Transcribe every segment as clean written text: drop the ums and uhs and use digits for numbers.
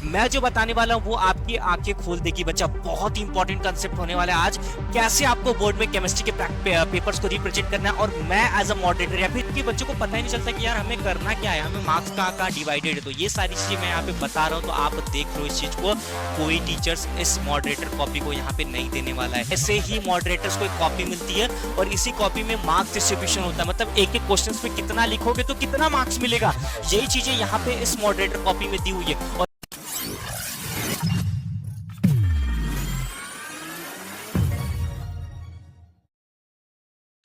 मैं जो बताने वाला हूँ वो आपकी आंखें खोल देगी बच्चा। बहुत ही इंपॉर्टेंट कंसेप्ट होने वाला है आज। कैसे आपको बोर्ड में केमिस्ट्री के पेपर्स को रिप्रेजेंट करना है, और मैं एज अ मॉडरेटर या फिर कि बच्चों को पता ही नहीं चलता कि यार हमें करना क्या है, हमें मार्क्स कहाँ डिवाइडेड है। तो ये सारी चीजें मैं यहाँ पे बता रहा हूँ, तो आप देख लो इस चीज को। कोई टीचर्स इस मॉडरेटर कॉपी को यहाँ पे नहीं देने वाला है। ऐसे ही मॉडरेटर्स को एक कॉपी मिलती है और इसी कॉपी में मार्क्स डिस्ट्रीब्यूशन होता है, मतलब एक एक क्वेश्चन में कितना लिखोगे तो कितना मार्क्स मिलेगा। यही चीजें यहाँ पे इस मॉडरेटर कॉपी में दी हुई है।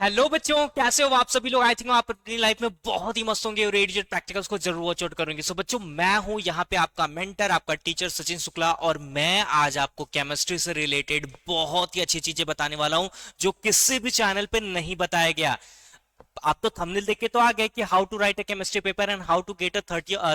हेलो बच्चों, कैसे हो आप सभी लोग। आई थिंक आप अपनी लाइफ में बहुत ही मस्त होंगे और एडीजेड प्रैक्टिकल्स को जरूर वॉच आउट करेंगे। सो बच्चों, मैं हूं यहाँ पे आपका मेंटर, आपका टीचर सचिन शुक्ला, और मैं आज आपको केमिस्ट्री से रिलेटेड बहुत ही अच्छी चीजें बताने वाला हूं जो किसी भी चैनल पे नहीं बताया गया। आप तो थंबनेल देख के तो आ गए कि how to write a chemistry paper and how to get a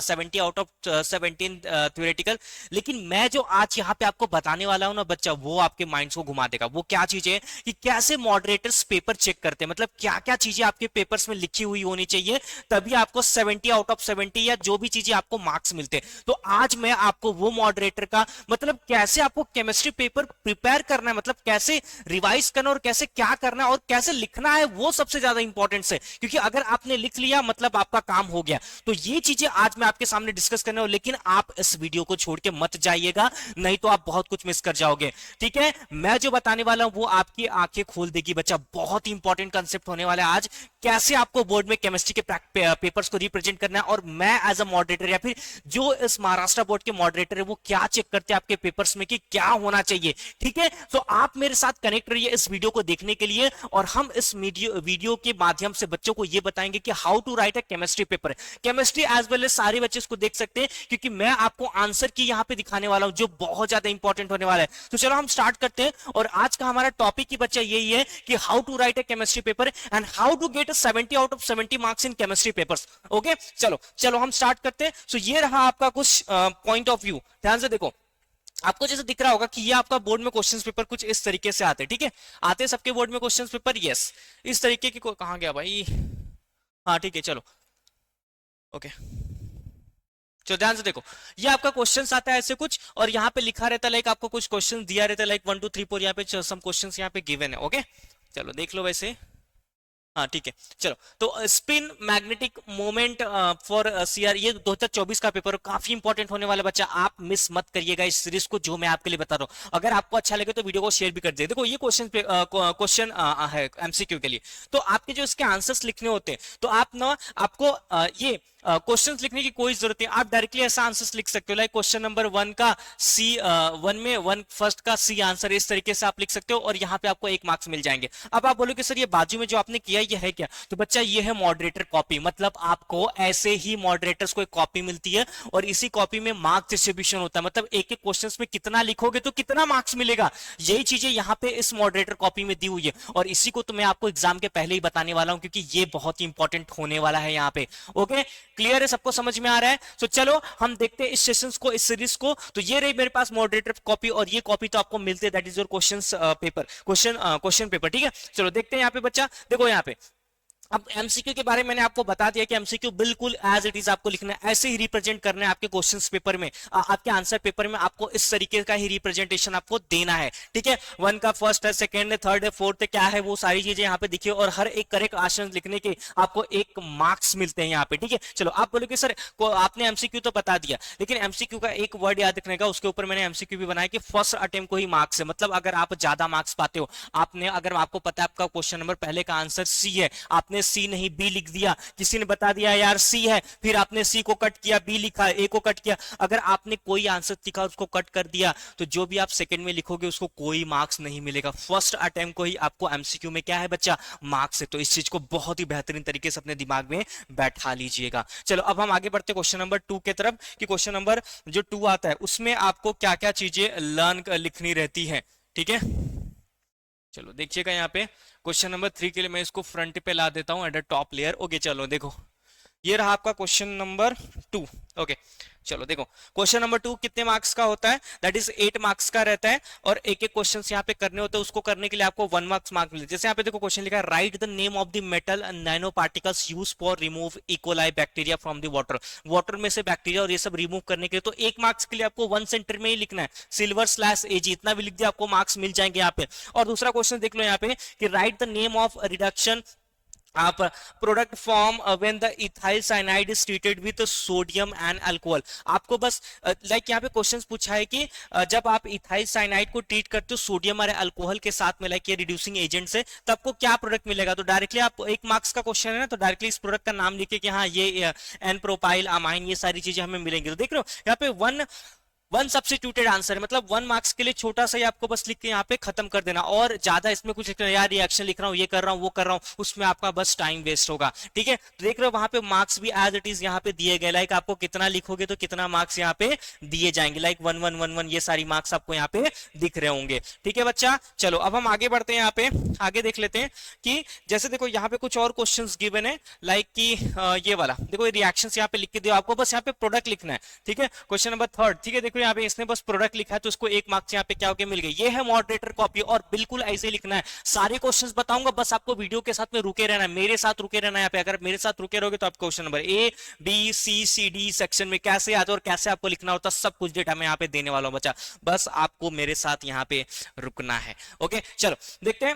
70 out of 17 theoretical. लेकिन मैं जो आज यहाँ पे आपको बताने वाला हूँ ना बच्चा, वो आपके माइंड्स को घुमा देगा। वो क्या चीज है कि कैसे मॉडरेटर्स पेपर चेक करते हैं, मतलब क्या क्या चीजें आपके पेपर्स में लिखी हुई होनी चाहिए, तभी आपको 70 आउट ऑफ 70 या जो भी चीजें आपको मार्क्स मिलते हैं। तो आज मैं आपको वो मॉडरेटर का मतलब कैसे आपको केमिस्ट्री पेपर प्रिपेयर करना है, मतलब कैसे रिवाइज करना और कैसे क्या करना है और कैसे लिखना है, वो सबसे ज्यादा इंपॉर्टेंट है। क्योंकि अगर आपने लिख लिया मतलब आपका काम हो गया। तो ये चीजें आज मैं आपके सामने डिस्कस करने वाला हूं, लेकिन आप इस वीडियो को छोड़ के मत जाइएगा, नहीं तो आप बहुत कुछ मिस कर जाओगे। ठीक है, मैं जो बताने वाला हूं वो आपकी आंखें खोल देगी बच्चा। बहुत ही इंपॉर्टेंट कंसेप्ट होने वाला है आज। कैसे आपको बोर्ड में केमिस्ट्री के पेपर्स को रिप्रेजेंट करना है, और मैं एज अ मॉडरेटर या फिर जो इस महाराष्ट्र बोर्ड के मॉडरेटर है वो क्या चेक करते हैं आपके पेपर्स में कि क्या होना चाहिए। ठीक है, तो आप मेरे साथ कनेक्ट रहिए इस वीडियो को देखने के लिए, और हम इस वीडियो के माध्यम से बच्चों को ये बताएंगे कि how to write a chemistry paper. Chemistry as well as सारे बच्चे इसको देख सकते हैं, क्योंकि मैं आपको आंसर की यहां पे दिखाने वाला हूं जो बहुत ज्यादा इंपॉर्टेंट होने वाला है। तो चलो हम स्टार्ट करते हैं, और आज का हमारा टॉपिक ही बच्चा यही है कि how to write a chemistry paper and how to get 70 out of 70 marks in chemistry papers. Okay, चलो चलो हम स्टार्ट करते हैं। सो ये रहा आपका कुछ पॉइंट ऑफ व्यू। ध्यान से देखो, आपको जैसे दिख रहा होगा कि ये आपका बोर्ड में क्वेश्चंस पेपर कुछ इस तरीके से आते हैं। ठीक है, आते हैं सबके बोर्ड में क्वेश्चंस पेपर, यस। इस तरीके की कहां गया भाई। हाँ ठीक है, चलो ओके। चलो ध्यान से देखो, ये आपका क्वेश्चंस आता है ऐसे कुछ, और यहाँ पे लिखा रहता है लाइक आपको कुछ क्वेश्चंस दिया रहता है लाइक 1 2 3 4, यहाँ पे सम क्वेश्चंस यहाँ पे गिवन है। ओके, चलो देख लो वैसे। हाँ ठीक है, चलो। तो spin magnetic moment for CR, ये 2024 का पेपर काफी इंपॉर्टेंट होने वाला बच्चा। आप मिस मत करिएगा इस सीरीज को जो मैं आपके लिए बता रहा हूँ। अगर आपको अच्छा लगे तो वीडियो को शेयर भी कर दीजिए। देखो ये क्वेश्चन है एमसीक्यू के लिए। तो आपके जो इसके आंसर्स लिखने होते हैं, तो आप ना आपको ये क्वेश्चंस लिखने की कोई जरूरत नहीं। आप डायरेक्टली ऐसा आंसर्स लिख सकते हो लाइक क्वेश्चन नंबर 1 का सी, 1 में 1 फर्स्ट का सी आंसर, इस तरीके से आप लिख सकते हो, और यहाँ पे आपको 1 मार्क्स मिल जाएंगे। अब आप बोलोगे सर ये बाजू में जो आपने किया ये है क्या। तो बच्चा ये है मॉडरेटर कॉपी, मतलब आपको ऐसे ही मॉडरेटर्स को एक कॉपी मिलती है और इसी कॉपी में मार्क्स डिस्ट्रीब्यूशन होता है, मतलब एक एक क्वेश्चन में कितना लिखोगे तो कितना मार्क्स मिलेगा। यही चीजें यहाँ पे इस मॉडरेटर कॉपी में दी हुई है, और इसी को तो मैं आपको एग्जाम के पहले ही बताने वाला हूं, क्योंकि ये बहुत ही इंपॉर्टेंट होने वाला है यहाँ पे। ओके, क्लियर है, सबको समझ में आ रहा है। तो चलो हम देखते हैं इस सेशंस को, इस सीरीज को। तो ये रही मेरे पास मॉडरेटर कॉपी, और ये कॉपी तो आपको मिलते हैं, that is your question paper. ठीक है, चलो देखते हैं यहाँ पे बच्चा। देखो यहाँ पे अब एमसीक्यू के बारे में मैंने आपको बता दिया कि एमसीक्यू बिल्कुल एज इट इज आपको लिखना है, ऐसे ही रिप्रेजेंट करना है आपके क्वेश्चंस पेपर में। आपके आंसर पेपर में आपको इस तरीके का ही रिप्रेजेंटेशन आपको देना है। ठीक है, 1 का फर्स्ट है, सेकंड है, थर्ड है, फोर्थ है, क्या है वो सारी चीजें यहाँ पे दिखिए, और हर एक करेक्ट आंसर लिखने के आपको 1 मार्क्स मिलते हैं यहाँ पे। ठीक है, चलो आप बोलोगे सर आपने एमसीक्यू तो बता दिया, लेकिन एमसीक्यू का एक वर्ड याद रखने का, उसके ऊपर मैंने एमसीक्यू भी बनाया कि फर्स्ट अटेम्प्ट को ही मार्क्स है। मतलब अगर आप ज्यादा मार्क्स पाते हो, आपने अगर आपको पता है आपका क्वेश्चन नंबर पहले का आंसर सी है, आपने सी नहीं बी लिख दिया, किसी ने बता दिया यार सी है, फिर आपने सी को कट किया, बी लिखा, ए को कट किया, अगर आपने कोई आंसर लिखा उसको कट कर दिया, तो जो भी आप सेकंड में लिखोगे उसको कोई मार्क्स नहीं मिलेगा। फर्स्ट अटेम्प्ट को ही आपको एमसीक्यू में क्या है बच्चा, मार्क्स है। तो इस चीज को बहुत ही बेहतरीन तरीके से अपने दिमाग में बैठा लीजिएगा। चलो अब हम आगे बढ़ते क्वेश्चन नंबर 2 के तरफ, कि क्वेश्चन नंबर जो 2 आता है उसमें आपको क्या क्या चीजें लर्न लिखनी रहती है। ठीक है, चलो देखिएगा यहाँ पे क्वेश्चन नंबर 3 के लिए मैं इसको फ्रंट पे ला देता हूं at the top layer. Okay चलो देखो, ये रहा आपका क्वेश्चन नंबर 2। ओके, चलो देखो क्वेश्चन नंबर 2 कितने मार्क्स का होता है, दैट इज 8 मार्क्स का रहता है, और एक एक क्वेश्चन यहाँ पे करने होते हैं, उसको करने के लिए आपको 1 मार्क्स मिलते हैं। जैसे यहाँ पे देखो क्वेश्चन लिखा है, write the name of the metal nano particles use for remove E coli bacteria from the water. Water में से बैक्टीरिया और ये सब रिमूव करने के लिए, तो 1 मार्क्स के लिए आपको 1 सेंटर में ही लिखना है, सिल्वर स्लैश एजी, इतना भी लिख दिया आपको मार्क्स मिल जाएंगे यहाँ पे। और दूसरा क्वेश्चन देख लो यहाँ पे कि write the name of reduction आप product form when the ethyl cyanide is treated with sodium and alcohol. आपको बस लाइक यहाँ पे क्वेश्चंस पूछा है कि जब आप इथाइल साइनाइड को ट्रीट करते हो सोडियम और अल्कोहल के साथ में, लाइक ये रिड्यूसिंग एजेंट से, तो आपको क्या प्रोडक्ट मिलेगा। तो डायरेक्टली आप 1 मार्क्स का क्वेश्चन है ना, तो डायरेक्टली इस प्रोडक्ट का नाम लिखे कि हाँ ये एन प्रोपाइल अमाइन, ये सारी चीजें हमें मिलेंगी। तो देख रहे हो यहाँ पे वन सब्स्टिट्यूटेड आंसर है, मतलब 1 मार्क्स के लिए छोटा सा ही आपको बस लिख के यहाँ पे खत्म कर देना, और ज्यादा इसमें कुछ लिखना यार रिएक्शन लिख रहा हूँ, ये कर रहा हूँ, वो कर रहा हूँ, उसमें आपका बस टाइम वेस्ट होगा। ठीक है, तो देख रहे हो वहां पे मार्क्स भी एज इट इज यहाँ पे दिए गए, लाइक आपको कितना लिखोगे तो कितना मार्क्स यहाँ पे दिए जाएंगे, लाइक 1 1 1 1 ये सारी मार्क्स आपको यहाँ पे दिख रहे होंगे। ठीक है बच्चा, चलो अब हम आगे बढ़ते हैं, यहाँ पे आगे देख लेते हैं कि जैसे देखो यहाँ पे कुछ और क्वेश्चन गिवन है, लाइक कि ये वाला देखो, रिएक्शन यहाँ पे लिख के दिया आपको, बस यहाँ पे प्रोडक्ट लिखना है। ठीक है, क्वेश्चन नंबर 3, ठीक है, देखो यहाँ पे इसने बस प्रोडक्ट लिखा है, तो इसको 1 मार्क्स यहाँ पे क्या हो गया, मिल गई। ये है मॉडरेटर कॉपी, और बिल्कुल ऐसे लिखना है। सारे क्वेश्चंस बताऊंगा, बस आपको वीडियो के साथ में रुके रहना है, मेरे साथ रुके रहना है यहाँ पे। अगर मेरे साथ रुके रहोगे तो आप question number A B C C D section में कैसे आते और कैसे आपको लिखना होता, सब कुछ डेटा मैं यहाँ पे देने वाला हूँ बच्चा, बस आपको मेरे साथ यहाँ पे रुकना है। ओके, चलो देखते हैं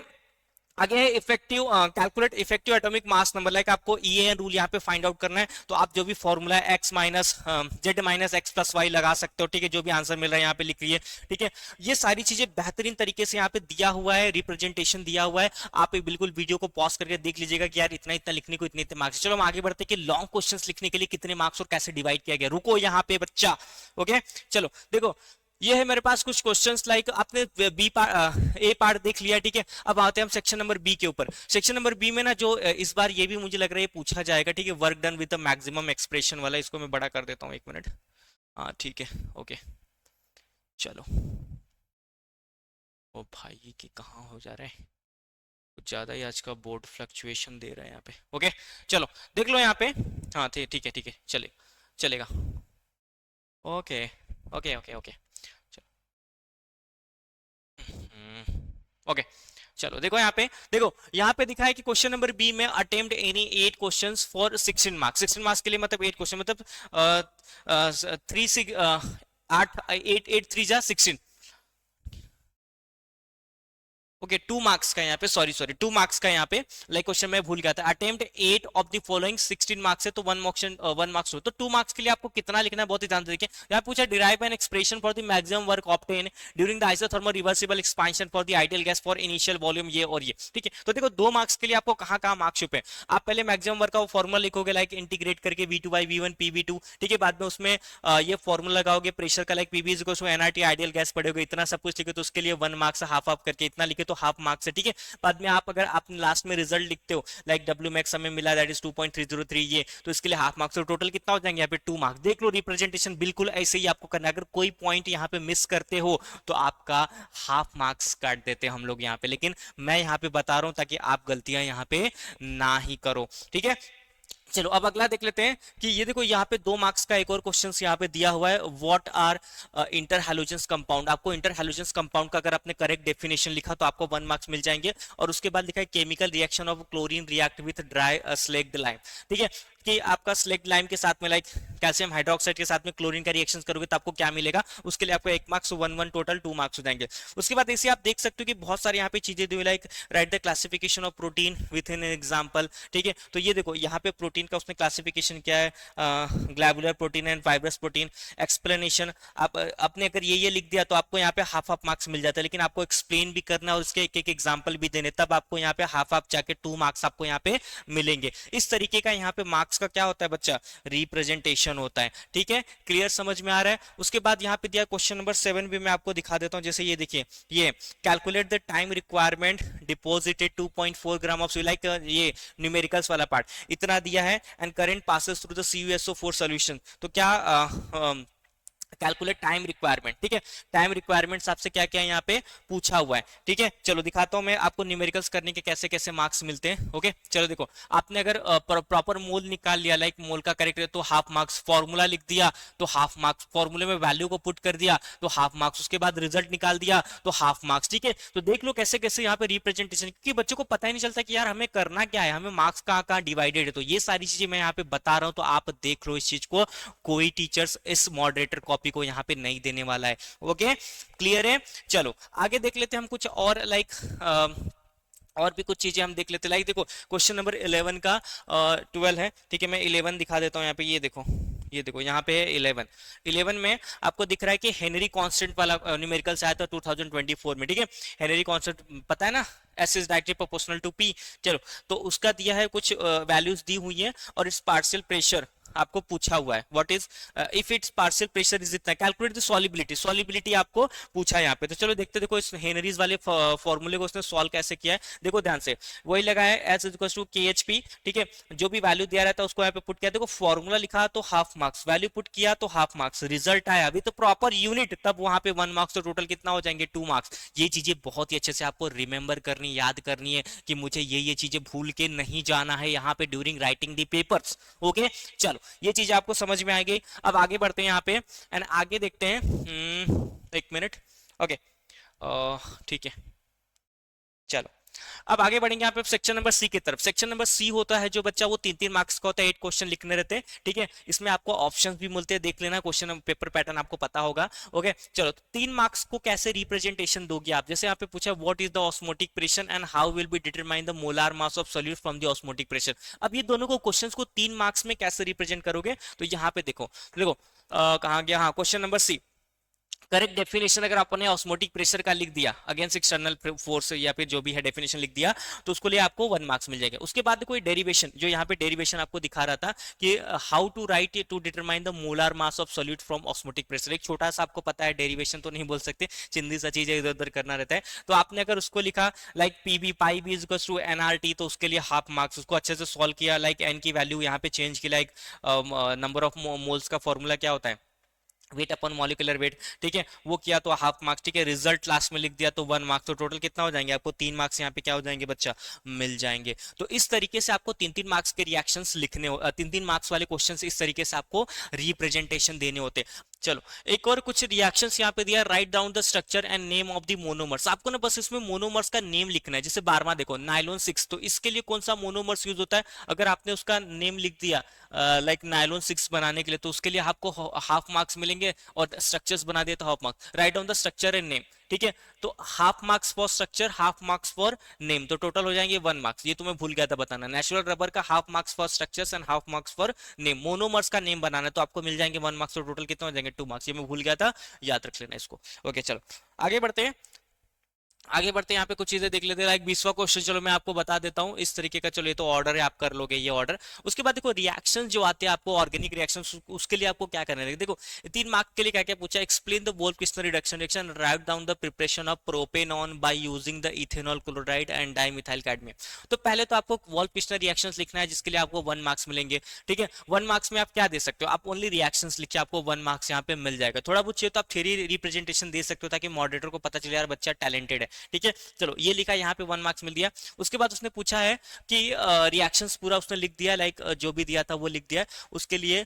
आगे है effective, calculate effective atomic mass number, like आपको ईएएन रूल यहाँ पे फाइंड आउट करना है। तो आप जो भी फॉर्मूला है x minus z minus x plus y लगा सकते हो। ठीक है, जो भी आंसर मिल रहा है यहाँ पे लिख लीजिए। ठीक है, ये सारी चीजें बेहतरीन तरीके से यहाँ पे दिया हुआ है, रिप्रेजेंटेशन दिया हुआ है। आप बिल्कुल वीडियो को पॉज करके देख लीजिएगा कि यार इतना इतना लिखने को इतने इतने मार्क्स। चलो हम आगे बढ़ते कि लॉन्ग क्वेश्चन लिखने के लिए कितने मार्क्स और कैसे डिवाइड किया गया। रुको यहाँ पे बच्चा, ओके चलो देखो ये है मेरे पास कुछ क्वेश्चंस, लाइक आपने बी पार्ट ए पार्ट देख लिया। ठीक है, अब आते हैं हम सेक्शन नंबर बी के ऊपर। सेक्शन नंबर बी में ना जो इस बार ये भी मुझे लग रहा है पूछा जाएगा। ठीक है, work done with the maximum expression वाला, इसको मैं बड़ा कर देता हूँ 1 मिनट। हाँ ठीक है, ओके चलो। ओ भाई कि कहाँ हो जा रहा है, कुछ ज्यादा ही आज का बोर्ड फ्लक्चुएशन दे रहा है यहाँ पे। ओके चलो देख लो यहाँ पे। हाँ ठीक है ठीक है, चलेगा। Okay okay okay okay okay चलो देखो यहाँ पे दिखा है कि क्वेश्चन नंबर बी में attempt any 8 questions for 16 marks. 16 marks के लिए मतलब 8 क्वेश्चन, मतलब 8 3 जा 16। ओके 2 मार्क्स का यहाँ पे, सॉरी 2 मार्क्स का यहाँ पे, लाइक क्वेश्चन मैं भूल गया था। Attempt 8 of the following 16 marks है, तो 1 मार्क्स हो, तो 2 मार्क्स के लिए आपको कितना लिखना है, बहुत ही ध्यान से देखिए। यहाँ पूछा derive an expression for the maximum work obtain during the isothermal reversible expansion for the ideal gas for initial volume, ये और ये। ठीक है, तो देखो 2 मार्क्स के लिए आपको कहाँ मार्क्स छुपे। आप पहले मैक्सिमम वर्क का फॉर्मुला लिखोगे, लाइक इंटीग्रेट करके V2/V1 PV2। ठीक है, बाद में उसमें ये फॉर्मुला लगाओगे प्रेशर का, like PV is equal to NRT ideal gas पढ़ोगे, इतना सब कुछ लिखे, तो उसके लिए 1 मार्क्स हाफ हाफ करके इतना लिखे तो हाफ मार्क्स है। ठीक है, बाद में आप अगर आप लास्ट में रिजल्ट लिखते हो, लाइक डब्ल्यू मैक्स हमें मिला दैट इज 2.303, ये तो इसके लिए हाफ मार्क्स, तो टोटल कितना हो जाएंगे यहाँ पे 2 मार्क्स। देख लो रिप्रेजेंटेशन बिल्कुल ऐसे ही आपको करना है। अगर कोई पॉइंट यहाँ पे मिस करते हो तो आपका हाफ मार्क्स काट देते हैं हम लोग यहाँ पे, लेकिन मैं यहाँ पे बता रहा हूं ताकि आप गलतियां यहाँ पे ना ही करो। ठीक है, चलो अब अगला देख लेते हैं कि ये देखो यहाँ पे 2 मार्क्स का एक और क्वेश्चन यहाँ पे दिया हुआ है, what are inter halogens compound. आपको इंटर हैलोजेंस कंपाउंड का अगर आपने करेक्ट डेफिनेशन लिखा तो आपको 1 मार्क्स मिल जाएंगे। और उसके बाद लिखा है chemical reaction of chlorine react with dry slaked lime. ठीक है, कि आपका स्लेक्ड लाइम के साथ में, लाइक कैल्शियम हाइड्रोक्साइड के साथ में क्लोरीन का रिएक्शन करोगे तो आपको क्या मिलेगा, उसके लिए आपको 1 मार्क्स 1 टोटल 2 मार्क्स हो जाएंगे। उसके बाद ऐसे आप देख सकते हो कि बहुत सारे यहाँ पे चीजें दी हुई, like right the classification of protein with in example. ठीक है, तो ये देखो यहाँ पे प्रोटीन का उसने क्लासिफिकेशन क्या है, globular protein and fibrous protein. Explanation आप अपने अगर ये लिख दिया तो आपको यहाँ पे हाफ मार्क्स मिल जाता है, लेकिन आपको एक्सप्लेन भी करना और उसके एक एक एग्जाम्पल भी देने, तब आपको यहाँ पे हाफ जाके 2 मार्क्स आपको यहाँ पे मिलेंगे। इस तरीके का यहाँ पे मार्क्स का क्या होता है बच्चा, रिप्रेजेंटेशन होता है। ठीक है, क्लियर समझ में आ रहा है। उसके बाद यहाँ पे दिया क्वेश्चन नंबर 7 भी मैं आपको दिखा देता हूँ। जैसे ये देखिए, ये calculate the time requirement deposited 2.4 gram of, like ये न्यूमेरिकल्स वाला पार्ट इतना दिया है, and current passes through the CuSO4 solution. तो क्या कैलकुलेट टाइम रिक्वायरमेंट, ठीक है। टाइम रिक्वायरमेंट्स आपसे क्या क्या यहाँ पे पूछा हुआ है, ठीक है। चलो दिखाता हूँ मैं आपको न्यूमेरिकल्स करने के कैसे कैसे मार्क्स मिलते हैं। ओके चलो देखो, आपने अगर प्रॉपर मोल निकाल लिया, लाइक मोल का करेक्ट तो हाफ मार्क्स, फॉर्मूला लिख दिया तो हाफ मार्क्स, फॉर्मूले में वैल्यू को पुट कर दिया तो हाफ मार्क्स, उसके बाद रिजल्ट निकाल दिया तो हाफ मार्क्स, ठीक है। तो देख लो कैसे कैसे यहाँ पे रिप्रेजेंटेशन, क्योंकि बच्चों को पता ही नहीं चलता कि यार हमें करना क्या है, हमें मार्क्स कहाँ कहाँ डिवाइडेड है। तो ये सारी चीजें मैं यहाँ पे बता रहा हूँ, तो आप देख लो इस चीज को, कोई टीचर्स इस मॉडरेटर कॉपी को यहाँ पे नहीं देने वाला है। ओके क्लियर है। चलो आगे देख लेते हैं हम कुछ और, लाइक और भी कुछ चीजें हम देख लेते हैं। लाइक देखो क्वेश्चन नंबर 11 का 12 है, ठीक है। मैं 11 दिखा देता हूँ यहाँ पे, ये देखो, ये देखो यहाँ पे है 11। 11 में आपको दिख रहा है कि हेनरी कांस्टेंट वाला न्यूमेरिकल से आया था 2024 में, ठीक है। हेनरी कांस्टेंट पता है ना, S is directly proportional to P. चलो तो उसका दिया है, कुछ वैल्यूज दी हुई है, और इस पार्शियल प्रेशर आपको पूछा हुआ है, what is if it's partial pressure is इतना, कैलकुलेट द सॉलिबिलिटी, सॉलिबिलिटी आपको पूछा है यहाँ पे। तो चलो देखते देखो इस हेनरीज वाले फॉर्मूले को उसने सॉल्व कैसे किया है। देखो ध्यान से, वही लगा है एस इज टू के एच पी, ठीक है। जो भी वैल्यू दिया रहता है उसको यहाँ पे पुट किया, देखो फॉर्मूला लिखा तो हाफ मार्क्स, वैल्यू पुट किया तो हाफ मार्क्स, रिजल्ट आया अभी तो प्रॉपर यूनिट, तब वहां पे 1 मार्क्स, तो टोटल कितना हो जाएंगे 2 मार्क्स। ये चीजें बहुत ही अच्छे से आपको रिमेंबर करनी, याद करनी है कि मुझे ये चीजें भूल के नहीं जाना है यहाँ पे during writing the papers. Okay चलो ये चीज आपको समझ में आ गई। अब आगे बढ़ते हैं यहाँ पे, एंड आगे देखते हैं। एक मिनट, ओके ठीक है। चलो अब आगे बढ़ेंगे यहाँ पे सेक्शन नंबर सी की तरफ। सेक्शन नंबर सी होता है जो बच्चा, वो 3-3 मार्क्स का होता है, 8 क्वेश्चन लिखने रहते हैं, ठीक है। इसमें आपको ऑप्शंस भी मिलते हैं, देख लेना, क्वेश्चन पेपर पैटर्न आपको पता होगा। ओके चलो, 3 मार्क्स को कैसे रिप्रेजेंटेशन दोगे आप, जैसे यहाँ पे पूछा what is the osmotic pressure and how will be determine the molar mass of solute from the osmotic pressure. अब ये दोनों को क्वेश्चंस को 3 मार्क्स में कैसे रिप्रेजेंट करोगे, तो यहाँ पे देखो, देखो कहाँ गया, हाँ question number C, correct definition अगर आपने ऑस्मोटिक प्रेशर का लिख दिया अगेंस्ट एक्सटर्नल फोर्स, या फिर जो भी है डेफिनेशन लिख दिया, तो उसको लिए आपको 1 मार्क्स मिल जाएगा। उसके बाद कोई डेरिवेशन, जो यहाँ पे डेरिवेशन आपको दिखा रहा था कि how to write to determine the molar mass of solute from osmotic pressure, एक छोटा सा आपको पता है, डेरिवेशन तो नहीं बोल सकते, चिंदी सा चीज इधर उधर करना रहता है। तो आपने अगर उसको लिखा like P B pi B is to N R T, तो उसके लिए हाफ मार्क्स, उसको अच्छे से सॉल्व किया, लाइक एन की वैल्यू यहाँ पे चेंज की, लाइक नंबर ऑफ मोल्स का फॉर्मूला क्या होता है, वेट अपन मॉलिकुलर वेट, ठीक है, वो किया तो हाफ मार्क्स, ठीक है। रिजल्ट लास्ट में लिख दिया तो 1 मार्क्स, तो टोटल कितना हो जाएंगे आपको 3 मार्क्स यहाँ पे क्या हो जाएंगे बच्चा, मिल जाएंगे। तो इस तरीके से आपको 3-3 मार्क्स के रिएक्शंस लिखने, 3-3 मार्क्स वाले क्वेश्चंस इस तरीके से आपको रिप्रेजेंटेशन देने होते। चलो एक और कुछ रिएक्शंस यहाँ पे दिया, right down the structure and name of the monomers. आपको ना बस इसमें मोनोमर्स का नेम लिखना है, जैसे 12वां देखो नायलॉन 6, तो इसके लिए कौन सा मोनोमर्स यूज होता है, अगर आपने उसका नेम लिख दिया लाइक नायलॉन 6 बनाने के लिए, तो उसके लिए आपको हाफ मार्क्स मिलेंगे, और स्ट्रक्चर्स बना दिया तो half marks, right down the structure and name, ठीक है। तो half marks for structure, half marks for name, तो टोटल हो जाएंगे 1 मार्क्स। ये तुम्हें भूल गया था बताना, नेचुरल रबर का half marks for structures and half marks for name, monomers का नेम बनाना है तो आपको मिल जाएंगे 1 मार्क्स, तो टोटल कितने हो जाएंगे 2 मार्क्स। ये मैं भूल गया था, याद रख लेना इसको। ओके चलो आगे बढ़ते हैं, आगे बढ़ते हैं, यहाँ पे कुछ चीजें देख लेते हैं, लाइक 20वां क्वेश्चन, चलो मैं आपको बता देता हूँ इस तरीके का। चलो ये तो ऑर्डर है, आप कर लोगे ये ऑर्डर। उसके बाद देखो रिएक्शंस जो आते हैं आपको, ऑर्गेनिक रिएक्शंस, उसके लिए आपको क्या करना है, देखो 3 मार्क के लिए क्या क्या पूछा, explain the Wolff Kishner reduction reaction, write down the preparation of propanone by using the ethanol chloride and dimethyl cadmium. तो पहले तो आपको वोल्फ-किस्टनर रिएक्शंस लिखना है, जिसके लिए आपको 1 मार्क्स मिलेंगे, ठीक है। 1 मार्क्स में आप क्या दे सकते हो, आप ओनली रिएक्शंस लिखिए, आपको 1 मार्क्स यहाँ पे मिल जाएगा। थोड़ा बहुत चाहिए तो आप थ्योरी रिप्रेजेंटेशन दे सकते हो, ताकि मॉडरेटर को पता चले यार बच्चा टैलेंटेड है, ठीक है। चलो ये लिखा, यहाँ पे 1 मार्क्स मिल दिया। उसके बाद उसने पूछा है कि रिएक्शंस पूरा उसने लिख दिया, लाइक जो भी दिया था वो लिख दिया। उसके लिए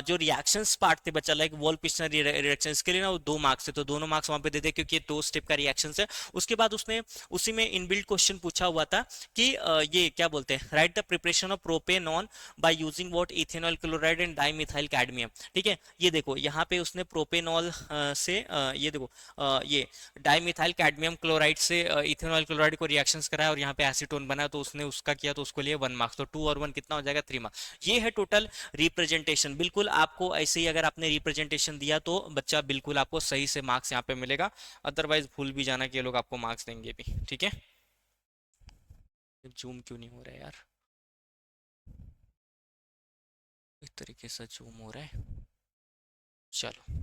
जो रिएक्शंस पार्ट थे बच्चा, लाइक वोल्फ-किस्टनर रिएक्शन, इसके लिए ना वो 2 मार्क्स है, तो दोनों मार्क्स वहां पे दे दे, क्योंकि ये 2 स्टेप का रिएक्शन है। उसके बाद उसने उसी में इनबिल्ट क्वेश्चन पूछा हुआ था कि ये क्या बोलते हैं, right the preparation of propanone by using what, ethanol chloride and dimethyl cadmium, ठीक है। ये देखो यहाँ पे उसने प्रोपेनॉल से ये देखो ये डाइमिथाइल कैडमियम क्लोराइड से इथेनॉल क्लोराइड को रिएक्शंस कराया, और यहाँ पे एसीटोन बना, तो उसने उसका किया, तो उसको लिए 1 मार्क्स, तो 2 और 1 कितना हो जाएगा 3 मार्क्स। ये है टोटल रिप्रेजेंटेशन। बिल्कुल आपको ऐसे ही अगर आपने रिप्रेजेंटेशन दिया तो बच्चा बिल्कुल आपको सही से मार्क्स यहाँ पे मिलेगा, अदरवाइज भूल भी जाना कि ये लोग आपको मार्क्स देंगे भी, ठीक है। जूम क्यों नहीं हो रहा है यार, इस तरीके से जूम हो रहा है। चलो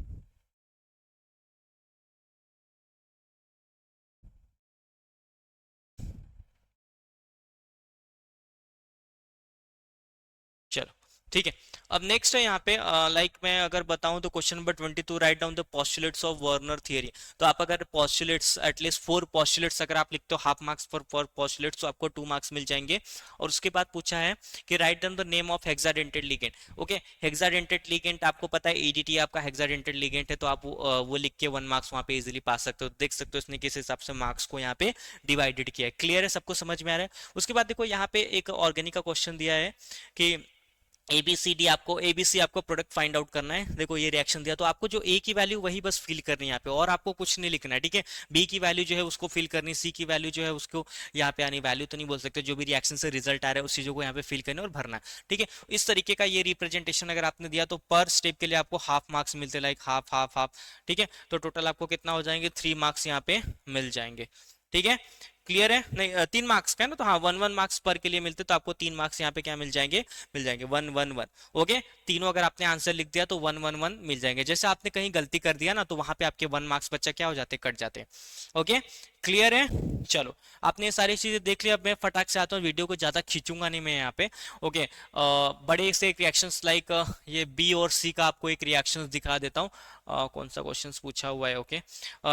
चलो ठीक है। अब नेक्स्ट है यहाँ पे लाइक मैं अगर बताऊं तो question number 22, right down the postulates of Werner theory. तो आप अगर पोस्टुलेट्स एटलीस्ट 4 पोस्टुलेट्स अगर आप लिखते हो हाफ मार्क्स फॉर पोस्टुलेट्स, तो आपको 2 मार्क्स मिल जाएंगे। और उसके बाद पूछा है कि right down the name of hexadentate ligand. Okay, hexadentate ligand आपको पता है एडीटी आपका हेक्साडेंटेड लिगेंड है, तो आप वो लिख के 1 मार्क्स वहाँ पे इजीली पा सकते हो। देख सकते हो इसने किस हिसाब से मार्क्स को यहाँ पे डिवाइडेड किया है। क्लियर है, सबको समझ में आ रहा है। उसके बाद देखो यहाँ पे एक ऑर्गेनिक का क्वेश्चन दिया है कि एबीसीडी आपको एबीसी आपको प्रोडक्ट फाइंड आउट करना है। देखो ये रिएक्शन दिया, तो आपको जो ए की वैल्यू वही बस फिल करनी है यहाँ पे, और आपको कुछ नहीं लिखना है। ठीक है, बी की वैल्यू जो है उसको फिल करनी, सी की वैल्यू जो है उसको यहाँ पे आनी, वैल्यू तो नहीं बोल सकते, जो भी रिएक्शन से रिजल्ट आ रहा है उस चीजों को यहाँ पे फिल करना और भरना। ठीक है, इस तरीके का ये रिप्रेजेंटेशन अगर आपने दिया तो पर स्टेप के लिए आपको हाफ मार्क्स मिलते, लाइक हाफ हाफ हाफ। ठीक है, तो टोटल आपको कितना हो जाएंगे, 3 मार्क्स यहाँ पे मिल जाएंगे। ठीक है, क्लियर है, नहीं 3 मार्क्स का है ना, तो हाँ 1 1 मार्क्स पर के लिए मिलते, तो आपको 3 मार्क्स यहाँ पे क्या मिल जाएंगे, मिल जाएंगे 1 1 1। ओके, तीनों अगर आपने आंसर लिख दिया तो 1 1 1 मिल जाएंगे। जैसे आपने कहीं गलती कर दिया ना तो वहां पे आपके 1 मार्क्स बच्चा क्या हो जाते, कट जाते हैं। ओके, क्लियर है। चलो, आपने ये सारी चीजें देख लिया। अब मैं फटाक से आता हूँ, वीडियो को ज्यादा खींचूंगा नहीं मैं यहाँ पे। ओके, बड़े से एक रिएक्शंस लाइक ये बी और सी का आपको एक रिएक्शंस दिखा देता हूँ। कौन सा क्वेश्चन पूछा हुआ है, ओके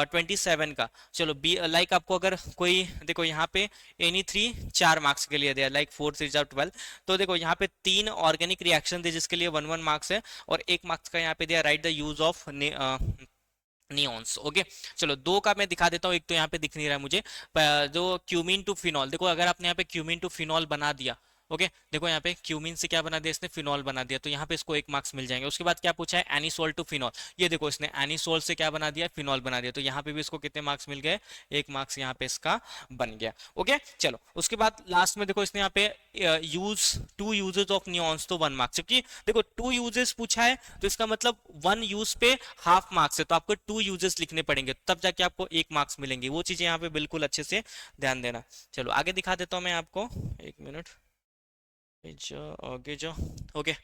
27 का। चलो बी लाइक आपको अगर कोई देखो यहाँ पे एनी थ्री 4 मार्क्स के लिए दिया, लाइक 4 3 12। तो देखो यहाँ पे 3 ऑर्गेनिक रिएक्शन दिए जिसके लिए 1 1 मार्क्स है, और 1 मार्क्स का यहाँ पे दिया right the use of neons. Okay, चलो 2 का मैं दिखा देता हूँ। एक तो यहाँ पे दिख नहीं रहा है मुझे, जो क्यूमीन टू फिनॉल। देखो अगर आपने यहाँ पे क्यूमीन टू फिनॉल बना दिया, ओके देखो यहाँ पे क्यूमीन से क्या बना दिया इसने, फिनॉल बना दिया, तो यहाँ पे इसको 1 मार्क्स मिल जाएंगे। उसके बाद क्या पूछा है, एनिसोल टू फिनॉल। ये देखो इसने एनिसोल से क्या बना दिया, फिनॉल बना दिया, तो यहाँ पे भी इसको कितने मार्क्स मिल गए, 1 मार्क्स यहाँ पे इसका बन गया। ओके, चलो उसके बाद लास्ट में देखो इसने यहाँ पे यूज 2 यूजेस ऑफ नियॉन्स, तो 1 मार्क्स। क्योंकि देखो 2 यूजेस पूछा है तो इसका मतलब 1 यूज पे हाफ मार्क्स है, तो आपको 2 यूजेस लिखने पड़ेंगे तब जाके आपको 1 मार्क्स मिलेंगे। वो चीजें यहाँ पे बिल्कुल अच्छे से ध्यान देना। चलो आगे दिखा देता हूँ मैं आपको, 1 मिनट आगे जाओ। ओके,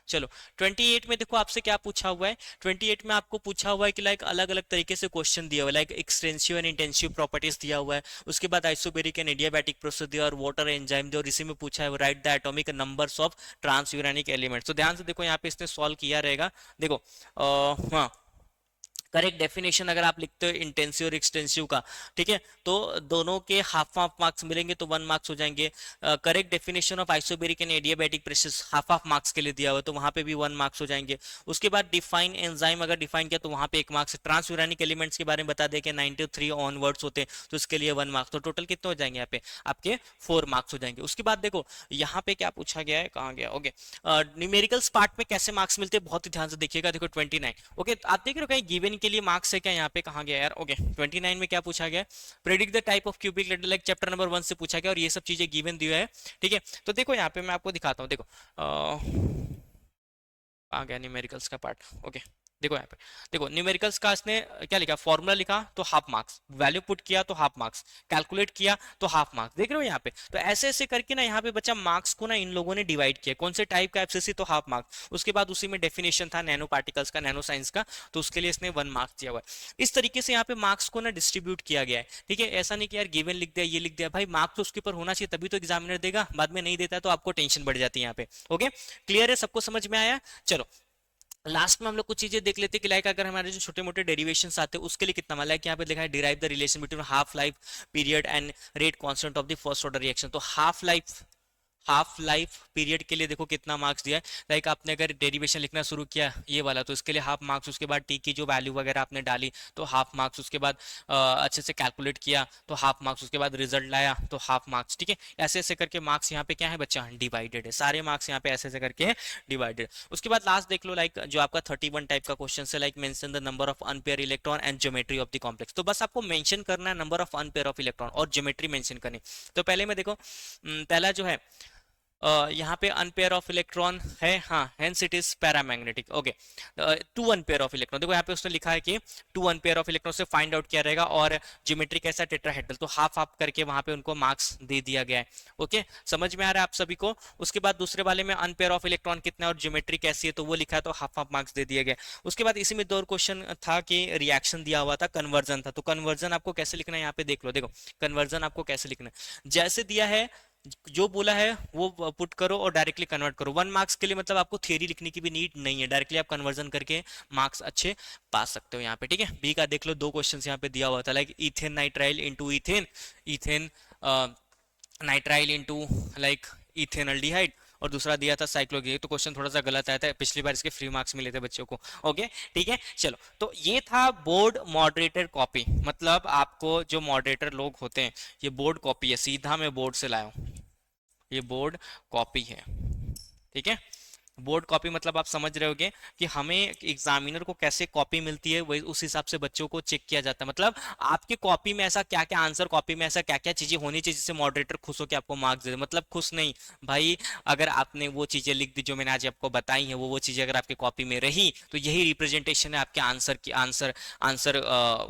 चलो 28 में देखो आपसे क्या पूछा हुआ है। 28 में आपको पूछा हुआ है कि लाइक अलग अलग तरीके से क्वेश्चन दिया हुआ है, like extensive and intensive properties दिया हुआ है। उसके बाद आइसोबेरिक एंड एडियाबैटिक प्रोसेस दिया और वाटर एंजाइम दिया, और इसी में पूछा है write the atomic numbers of transuranic elements. तो ध्यान से देखो यहाँ पे इसने सॉल्व किया रहेगा। देखो हाँ, करेक्ट डेफिनेशन अगर आप लिखते हो इंटेंसिव और एक्सटेंसिव का, ठीक है, तो दोनों के हाफ हाफ मार्क्स मिलेंगे, तो 1 मार्क्स हो जाएंगे। Correct definition of isobaric and adiabatic process half half marks के लिए दिया हुआ है, तो वहां पे भी 1 मार्क्स हो जाएंगे। उसके बाद डिफाइन एंजाइम अगर डिफाइन किया तो वहां पे 1 मार्क्स। ट्रांसयूरानिक एलिमेंट्स के बारे में बता दें कि 93 ऑनवर्ड्स होते हैं, तो इसके लिए 1 मार्क्स। तो टोटल कितने हो जाएंगे यहाँ पे आपके 4 मार्क्स हो जाएंगे। उसके बाद देखो यहाँ पे क्या पूछा गया है, कहाँ गया, ओके न्यूमेरिकल्स पार्ट में कैसे मार्क्स मिलते हैं बहुत ही ध्यान से देखिएगा। देखो 29, ओके आप देख रहे हो कहीं गिवन के लिए मार्क्स है क्या, यहाँ पे कहाँ गया यार, ओके 29 में क्या पूछा गया, predict the type of cubic letter, like chapter number 1 से पूछा गया, और ये सब चीजें गिवन दिया है। ठीक है, तो देखो यहाँ पे मैं आपको दिखाता हूँ। देखो आ गया न्यूमेरिकल्स का पार्ट। ओके देखो यहाँ पे, देखो न्यूमेरिकल्स का इसने क्या लिखा, फॉर्मूला लिखा तो हाफ मार्क्स, वैल्यू पुट किया तो हाफ मार्क्स, कैलकुलेट किया तो हाफ मार्क्स। देख रहे हो यहाँ पे, तो ऐसे ऐसे करके ना यहाँ पे बच्चा मार्क्स को ना इन लोगों ने डिवाइड किया, कौन से टाइप का एफसीसी तो हाफ मार्क्स। उसके बाद उसी में डेफिनेशन था नैनो पार्टिकल्स का, नैनो साइंस का, तो उसके लिए इसने 1 मार्क्स दिया हुआ है। इस तरीके से यहाँ पे मार्क्स को ना डिस्ट्रीब्यूट किया गया है। ठीक है, ऐसा नहीं कि यार गिवन लिख दिया, ये लिख दिया, भाई मार्क्स तो उसके ऊपर होना चाहिए तभी तो एग्जामिनर देगा, बाद में नहीं देता तो आपको टेंशन बढ़ जाती है यहाँ पे। ओके, क्लियर है, सबको समझ में आया। चलो लास्ट में हम लोग कुछ चीजें देख लेते हैं कि लाइक अगर हमारे जो छोटे मोटे डेरिवेशंस आते हैं उसके लिए कितना मतलब, लाइक यहाँ पे लिखा है derive the relation between half life period and rate constant of the first order reaction. तो हाफ लाइफ पीरियड के लिए देखो कितना मार्क्स दिया है। लाइक आपने अगर डेरिवेशन लिखना शुरू किया ये वाला तो इसके लिए हाफ मार्क्स, उसके बाद टी की जो वैल्यू वगैरह आपने डाली तो हाफ मार्क्स, उसके बाद अच्छे से कैलकुलेट किया तो हाफ मार्क्स, उसके बाद रिजल्ट लाया तो हाफ मार्क्स। ठीक है, ऐसे ऐसे करके मार्क्स यहाँ पे क्या है बच्चा, डिवाइडेड है, सारे मार्क्स यहाँ पे ऐसे ऐसे करके डिवाइडेड। उसके बाद लास्ट देख लो, लाइक जो आपका 31 टाइप का क्वेश्चन है, like mention the number of unpaired electron and geometry of the complex. तो बस आपको मेंशन करना है number of unpair of electron और ज्योमेट्री मेंशन करनी। तो पहले में देखो पहला जो है यहाँ पे अनपेयर ऑफ इलेक्ट्रॉन है, हाँ hence it is paramagnetic. Okay 2 unpair of electron, देखो यहाँ पे उसने लिखा है कि 2 अनपेयर ऑफ इलेक्ट्रॉन से फाइंड आउट किया रहेगा, और ज्योमेट्री कैसा टेट्राहेड्रल, तो हाफ हाफ करके वहां पे उनको मार्क्स दे दिया गया है। ओके समझ में आ रहा है आप सभी को। उसके बाद दूसरे वाले में अनपेयर ऑफ इलेक्ट्रॉन कितना है और ज्योमेट्री कैसी है, तो वो लिखा है तो हाफ हाफ मार्क्स दे दिया गया। उसके बाद इसी में दो क्वेश्चन था कि रिएक्शन दिया हुआ था, कन्वर्जन था, तो कन्वर्जन आपको कैसे लिखना है यहाँ पे देख लो। देखो कन्वर्जन आपको कैसे लिखना है, जैसे दिया है जो बोला है वो पुट करो और डायरेक्टली कन्वर्ट करो। 1 मार्क्स के लिए मतलब आपको थियरी लिखने की भी नीड नहीं है, डायरेक्टली आप कन्वर्जन करके मार्क्स अच्छे पा सकते हो यहाँ पे, ठीक है। बी का देख लो, दो क्वेश्चन यहाँ पे दिया हुआ था, like ethane nitrile into ethane, ethane nitrile into like ethanaldehyde, और दूसरा दिया था साइक्लोगे। तो क्वेश्चन थोड़ा सा गलत आया था, पिछली बार इसके फ्री मार्क्स मिले थे बच्चों को। ओके ठीक है, चलो तो ये था बोर्ड मॉडरेटर कॉपी, मतलब आपको जो मॉडरेटर लोग होते हैं, ये बोर्ड कॉपी है, सीधा मैं बोर्ड से लाया हूँ, ये बोर्ड कॉपी है, ठीक है। बोर्ड कॉपी मतलब आप समझ रहे होगे कि हमें एग्जामिनर को कैसे कॉपी मिलती है, वही उस हिसाब से बच्चों को चेक किया जाता है। मतलब आपके कॉपी में ऐसा क्या क्या आंसर, कॉपी में ऐसा क्या क्या चीजें होनी चाहिए जिससे मॉडरेटर खुश हो के आपको मार्क्स दे दे। मतलब खुश नहीं भाई, अगर आपने वो चीजें लिख दी जो मैंने आज आपको बताई हैं, वो चीजें अगर आपके कॉपी में रही तो यही रिप्रेजेंटेशन है आपके आंसर की, आंसर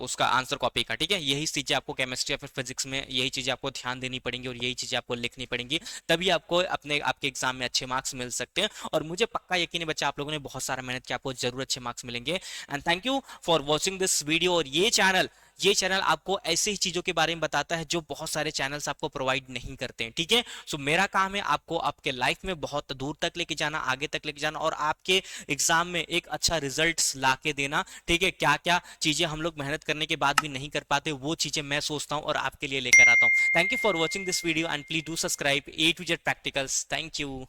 उसका आंसर कॉपी का, ठीक है। यही चीजें आपको केमिस्ट्री या फिर फिजिक्स में यही चीजें आपको ध्यान देनी पड़ेंगी और यही चीजें आपको लिखनी पड़ेंगी, तभी आपको अपने आपके एग्जाम में अच्छे मार्क्स मिल सकते हैं। और मुझे पक्का यकीन है बच्चा, आप लोगों ने बहुत सारा मेहनत किया, आपको जरूर अच्छे मार्क्स मिलेंगे। And thank you for watching this video. और ये चैनल आपको ऐसे ही चीजों के बारे में बताता है जो बहुत सारे चैनल्स आपको प्रोवाइड नहीं करते हैं, ठीक है। सो मेरा काम है आपको आपके लाइफ में बहुत दूर तक लेके जाना, आगे तक लेके जाना, और आपके एग्जाम में एक अच्छा रिजल्ट्स ला के देना, ठीक है। क्या क्या चीजें हम लोग मेहनत करने के बाद भी नहीं कर पाते, वो चीजें मैं सोचता हूँ और आपके लिए लेकर आता हूँ। Thank you for watching this video and please do subscribe A to Z practicals. Thank you.